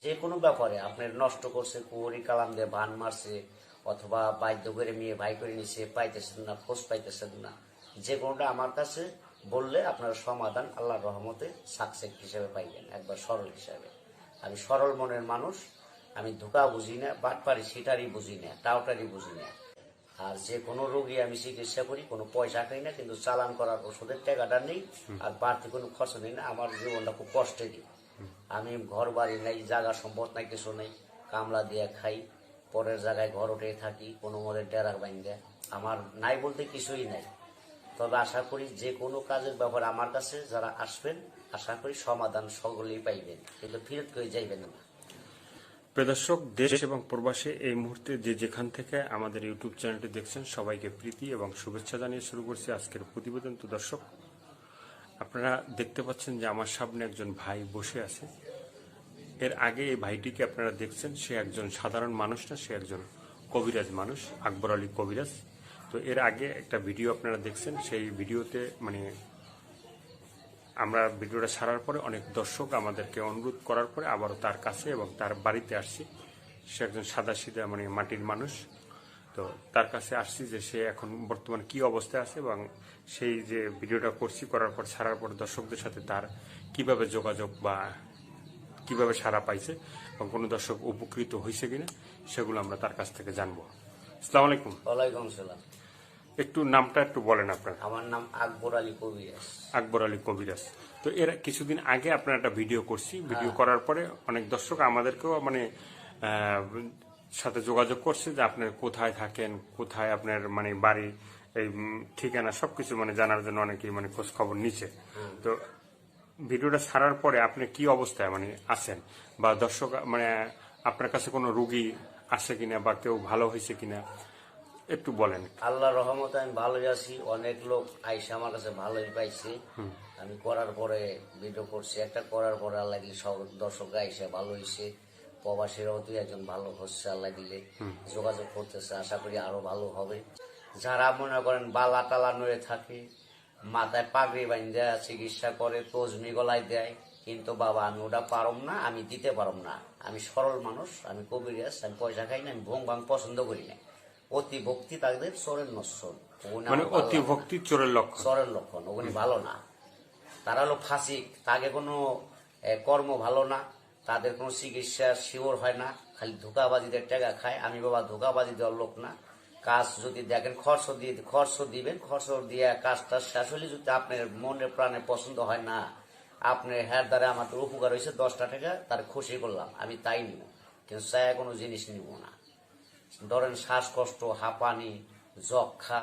যে কোনো ব্যাপারে আপনার নষ্ট করছে, কুড়ি কালাম দিয়ে বান মারছে, অথবা বাধ্য করে মেয়ে ভাই করে নিছে, পাইতেছেন না, খোঁজ পাইতেছেন না, যে কোনোটা আমার কাছে বললে আপনার সমাধান আল্লাহর রহমতে সাকসেস হিসেবে পাইবেন, একবার সরল হিসাবে। আমি সরল মনের মানুষ, আমি ধোঁকা বুঝি না, বাটপারি সিটারি বুঝি না, টাউটারি বুঝি না। আর যে কোনো রোগী আমি চিকিৎসা করি, কোনো পয়সা খাই না, কিন্তু চালান করার ওষুধের টাকাটা নেই, আর বাড়তি কোনো খরচ নেই না। আমার জীবনটা খুব কষ্টে দিই। আমি ঘর বাড়ি নাই, জায়গা সম্পদ নাই, কিছু নেই, কামলা দিয়ে খাই, পরের জায়গায় ঘর উঠে থাকি, কোনো মদের ডেরার বাইন্দা। আমার নাই বলতে কিছুই নাই। তবে আশা করি যে কোনো কাজের ব্যাপারে আমার কাছে যারা আসবেন, আশা করি সমাধান সকলেই পাইবেন, কিন্তু ফিরত করে যাইবেন না। প্রিয় দর্শক, দেশ এবং প্রবাসে এই মুহূর্তে যে যেখান থেকে আমাদের ইউটিউব চ্যানেলটি দেখছেন, সবাইকে প্রীতি এবং শুভেচ্ছা জানিয়ে শুরু করছি আজকের প্রতিবেদন। তো দর্শক, আপনারা দেখতে পাচ্ছেন যে আমার সামনে একজন ভাই বসে আছে। এর আগে এই ভাইটিকে আপনারা দেখছেন, সে একজন সাধারণ মানুষ না, সে একজন কবিরাজ মানুষ, আকবর আলী কবিরাজ। তো এর আগে একটা ভিডিও আপনারা দেখছেন, সেই ভিডিওতে আমরা ভিডিওটা ছাড়ার পরে অনেক দর্শক আমাদেরকে অনুরোধ করার পরে আবারও তার কাছে এবং তার বাড়িতে আসছি। সে একজন সাদাসিধা মাটির মানুষ। তো তার কাছে আসছি যে সে এখন বর্তমানে কি অবস্থায় আছে, এবং সেই যে ভিডিওটা করছি, করার পর ছাড়ার পর দর্শকদের সাথে তার কিভাবে যোগাযোগ বা কিভাবে সাড়া পাইছে এবং কোনো দর্শক উপকৃত হয়েছে কিনা, সেগুলো আমরা তার কাছ থেকে জানবো। আসসালামু আলাইকুম। ওয়ালাইকুম সালাম। একটু নামটা একটু বলেন আপনার। আমার নাম আকবর আলী কবিরাজ। আকবর আলী কবিরাজ। তো এর কিছুদিন আগে আপনার একটা ভিডিও করছি, ভিডিও করার পরে অনেক দর্শক আমাদেরকেও সাথে যোগাযোগ করছে যে আপনার কোথায় থাকেন, কোথায় আপনার বাড়ি, এই ঠিকানা সবকিছু জানার জন্য অনেকেই খোঁজ খবর নিচ্ছে। তো ভিডিওটা ছাড়ার পরে আপনি কি অবস্থায় আছেন, বা দর্শক আপনার কাছে কোনো রোগী আসে কিনা, বা কেউ ভালো হয়েছে কিনা একটু বলেন। আল্লাহর রহমতে আমি ভালোই আছি। অনেক লোক আইসা আমার কাছে ভালোই পাইছে। আমি করার পরে ভিডিও করছি, একটা করার পরে আল্লাহ দিলে সব দর্শক আইসা ভালো হয়েছে। প্রবাসীরাও দুই একজন ভালো হচ্ছে, আল্লাহ দিলে যোগাযোগ করতেছে, আশা করি আরো ভালো হবে। যারা মনে করেন বালা টালা নড়ে থাকে, মাথায় পাগড়ি বান্ধা চিকিৎসা করে, তজমি গলায় দেয়, কিন্তু বাবা আমি ওটা পারম না, আমি দিতে পারম না। আমি সরল মানুষ, আমি কবিরাজ, আমি পয়সা খাই না, আমি ভোং ভাং পছন্দ করি না। অতি ভক্তি তাদের চোরের নশ্বর, অতি ভক্তি চোরের লক্ষণ, চোরের লক্ষণ, ওগুলি ভালো না। তারা হলো ফাসিক, তাকে কোনো কর্ম ভালো না, তাদের কোনো চিকিৎসা শিওর হয় না, খালি ধোকাবাজিদের টাকা খায়। আমি বাবা ধোকাবাজি দেওয়ার লোক না। কাজ যদি দেখেন খরচ দিবেন, খরচ দিয়ে কাজটা শেষ হলে যদি আপনার মনে প্রাণে পছন্দ হয় না, আপনার হ্যার দ্বারা আমাদের উপকার হয়েছে 10টা টাকা, তার খুশি করলাম, আমি তাই নিব, কিন্তু চায় কোনো জিনিস নিব না। ধরেন শ্বাসকষ্ট, হাঁপানি, যক্ষা,